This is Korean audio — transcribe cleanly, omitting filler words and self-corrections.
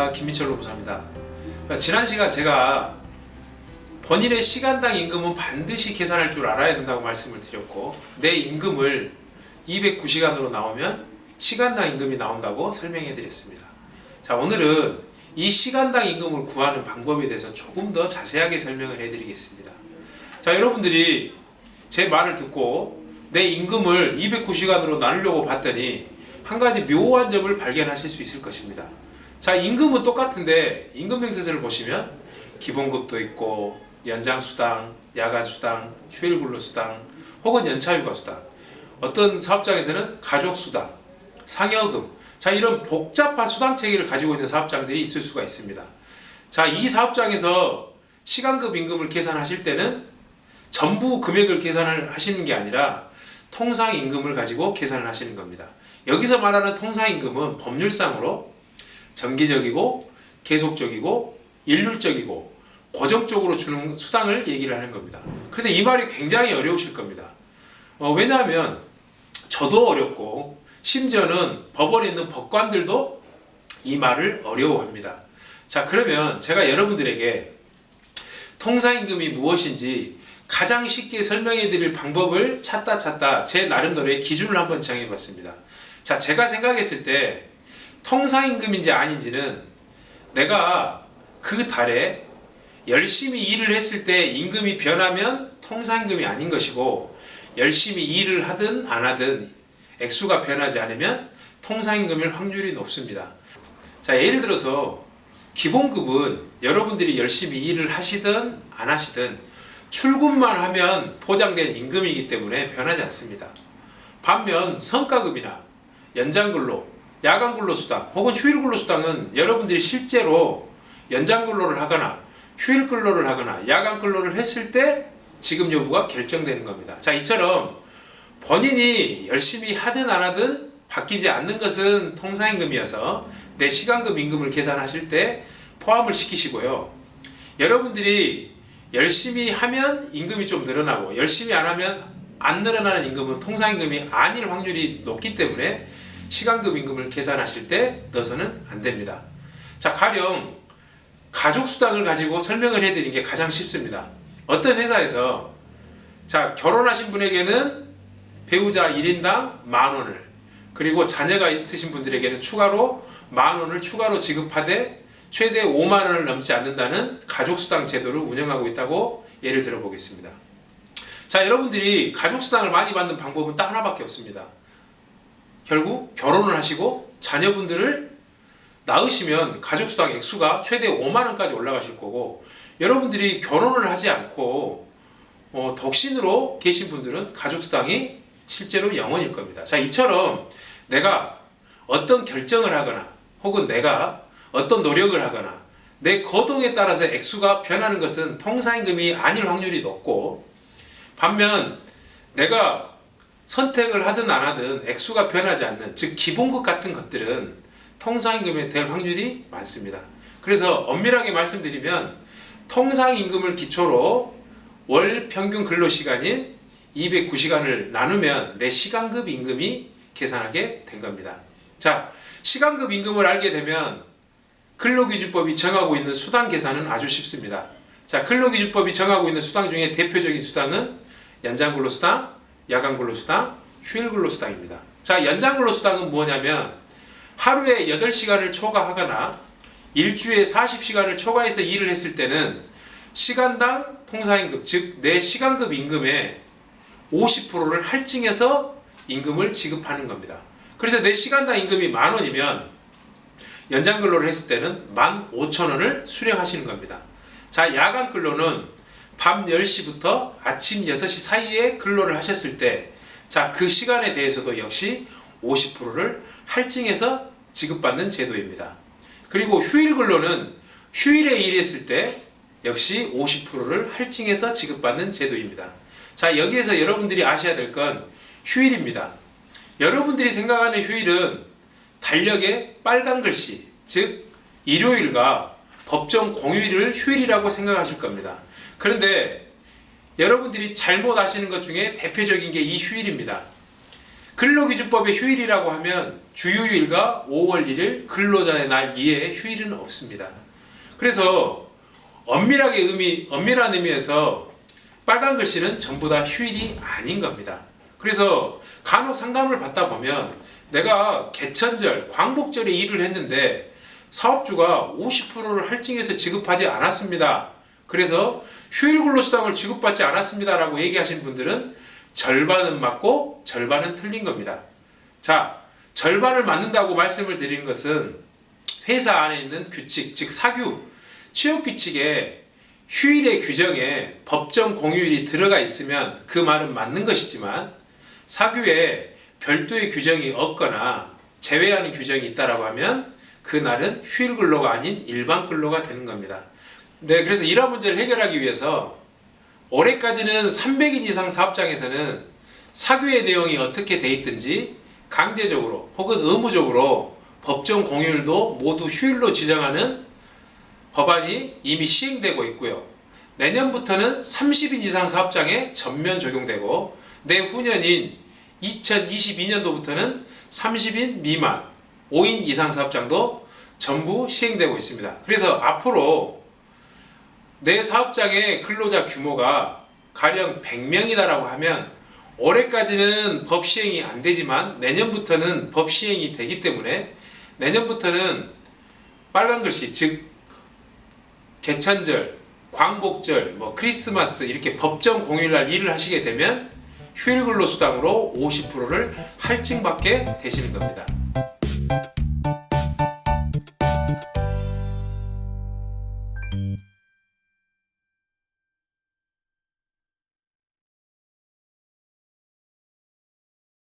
안녕하십니까, 김미철 노무사입니다. 지난 시간 제가 본인의 시간당 임금은 반드시 계산할 줄 알아야 된다고 말씀을 드렸고, 내 임금을 209시간으로 나오면 시간당 임금이 나온다고 설명해 드렸습니다. 자, 오늘은 이 시간당 임금을 구하는 방법에 대해서 조금 더 자세하게 설명을 해 드리겠습니다. 자, 여러분들이 제 말을 듣고 내 임금을 209시간으로 나누려고 봤더니 한 가지 묘한 점을 발견하실 수 있을 것입니다. 자, 임금은 똑같은데 임금명세서를 보시면 기본급도 있고 연장수당, 야간수당, 휴일근로수당 혹은 연차휴가수당, 어떤 사업장에서는 가족수당, 상여금, 자, 이런 복잡한 수당체계를 가지고 있는 사업장들이 있을 수가 있습니다. 자, 이 사업장에서 시간급 임금을 계산하실 때는 전부 금액을 계산을 하시는 게 아니라 통상임금을 가지고 계산을 하시는 겁니다. 여기서 말하는 통상임금은 법률상으로 정기적이고 계속적이고 일률적이고 고정적으로 주는 수당을 얘기를 하는 겁니다. 그런데 이 말이 굉장히 어려우실 겁니다. 왜냐하면 저도 어렵고 심지어는 법원에 있는 법관들도 이 말을 어려워합니다. 자, 그러면 제가 여러분들에게 통상임금이 무엇인지 가장 쉽게 설명해 드릴 방법을 찾다 제 나름대로의 기준을 한번 정해 봤습니다. 자, 제가 생각했을 때 통상임금인지 아닌지는 내가 그 달에 열심히 일을 했을 때 임금이 변하면 통상임금이 아닌 것이고, 열심히 일을 하든 안 하든 액수가 변하지 않으면 통상임금일 확률이 높습니다. 자, 예를 들어서 기본급은 여러분들이 열심히 일을 하시든 안 하시든 출근만 하면 보장된 임금이기 때문에 변하지 않습니다. 반면 성과급이나 연장근로, 야간근로수당 혹은 휴일근로수당은 여러분들이 실제로 연장근로를 하거나 휴일근로를 하거나 야간근로를 했을 때 지급 여부가 결정되는 겁니다. 자, 이처럼 본인이 열심히 하든 안 하든 바뀌지 않는 것은 통상임금이어서 내 시간급 임금을 계산하실 때 포함을 시키시고요. 여러분들이 열심히 하면 임금이 좀 늘어나고 열심히 안 하면 안 늘어나는 임금은 통상임금이 아닐 확률이 높기 때문에 시간급 임금을 계산하실 때 넣어서는 안 됩니다. 자, 가령 가족수당을 가지고 설명을 해드리는 게 가장 쉽습니다. 어떤 회사에서 자, 결혼하신 분에게는 배우자 1인당 10,000원을, 그리고 자녀가 있으신 분들에게는 추가로 10,000원을 추가로 지급하되 최대 50,000원을 넘지 않는다는 가족수당 제도를 운영하고 있다고 예를 들어 보겠습니다. 자, 여러분들이 가족수당을 많이 받는 방법은 딱 하나밖에 없습니다. 결국 결혼을 하시고 자녀분들을 낳으시면 가족수당 액수가 최대 50,000원까지 올라가실 거고, 여러분들이 결혼을 하지 않고 독신으로 계신 분들은 가족수당이 실제로 0원일 겁니다. 자, 이처럼 내가 어떤 결정을 하거나 혹은 내가 어떤 노력을 하거나 내 거동에 따라서 액수가 변하는 것은 통상임금이 아닐 확률이 높고, 반면 내가 선택을 하든 안 하든 액수가 변하지 않는, 즉 기본급 같은 것들은 통상임금이 될 확률이 많습니다. 그래서 엄밀하게 말씀드리면 통상임금을 기초로 월 평균 근로시간인 209시간을 나누면 내 시간급 임금이 계산하게 된 겁니다. 자, 시간급 임금을 알게 되면 근로기준법이 정하고 있는 수당 계산은 아주 쉽습니다. 자, 근로기준법이 정하고 있는 수당 중에 대표적인 수당은 연장근로수당, 야간근로수당, 휴일근로수당입니다. 자, 연장근로수당은 뭐냐면 하루에 8시간을 초과하거나 일주에 40시간을 초과해서 일을 했을 때는 시간당 통상임금, 즉 내 시간급 임금의 50%를 할증해서 임금을 지급하는 겁니다. 그래서 내 시간당 임금이 10,000원이면 연장근로를 했을 때는 15,000원을 수령하시는 겁니다. 자, 야간근로는 밤 10시부터 아침 6시 사이에 근로를 하셨을 때, 자, 그 시간에 대해서도 역시 50%를 할증해서 지급받는 제도입니다. 그리고 휴일근로는 휴일에 일했을 때 역시 50%를 할증해서 지급받는 제도입니다. 자, 여기에서 여러분들이 아셔야 될 건 휴일입니다. 여러분들이 생각하는 휴일은 달력에 빨간 글씨, 즉 일요일과 법정 공휴일을 휴일이라고 생각하실 겁니다. 그런데 여러분들이 잘못 아시는 것 중에 대표적인 게 이 휴일입니다. 근로기준법의 휴일이라고 하면 주휴일과 5월 1일 근로자의 날 이외에 휴일은 없습니다. 그래서 엄밀한 의미에서 빨간 글씨는 전부 다 휴일이 아닌 겁니다. 그래서 간혹 상담을 받다 보면 내가 개천절, 광복절에 일을 했는데 사업주가 50%를 할증해서 지급하지 않았습니다. 그래서 휴일 근로수당을 지급받지 않았습니다 라고 얘기하신 분들은 절반은 맞고 절반은 틀린 겁니다. 자, 절반을 맞는다고 말씀을 드리는 것은 회사 안에 있는 규칙, 즉 사규, 취업규칙에 휴일의 규정에 법정 공휴일이 들어가 있으면 그 말은 맞는 것이지만 사규에 별도의 규정이 없거나 제외하는 규정이 있다라고 하면 그날은 휴일 근로가 아닌 일반 근로가 되는 겁니다. 네, 그래서 이러한 문제를 해결하기 위해서 올해까지는 300인 이상 사업장에서는 사규의 내용이 어떻게 돼 있든지 강제적으로 혹은 의무적으로 법정 공휴일도 모두 휴일로 지정하는 법안이 이미 시행되고 있고요. 내년부터는 30인 이상 사업장에 전면 적용되고 내후년인 2022년도부터는 30인 미만 5인 이상 사업장도 전부 시행되고 있습니다. 그래서 앞으로 내 사업장의 근로자 규모가 가령 100명이다라고 하면 올해까지는 법 시행이 안 되지만 내년부터는 법 시행이 되기 때문에 내년부터는 빨간 글씨, 즉 개천절, 광복절, 크리스마스 이렇게 법정 공휴일날 일을 하시게 되면 휴일 근로수당으로 50%를 할증받게 되시는 겁니다.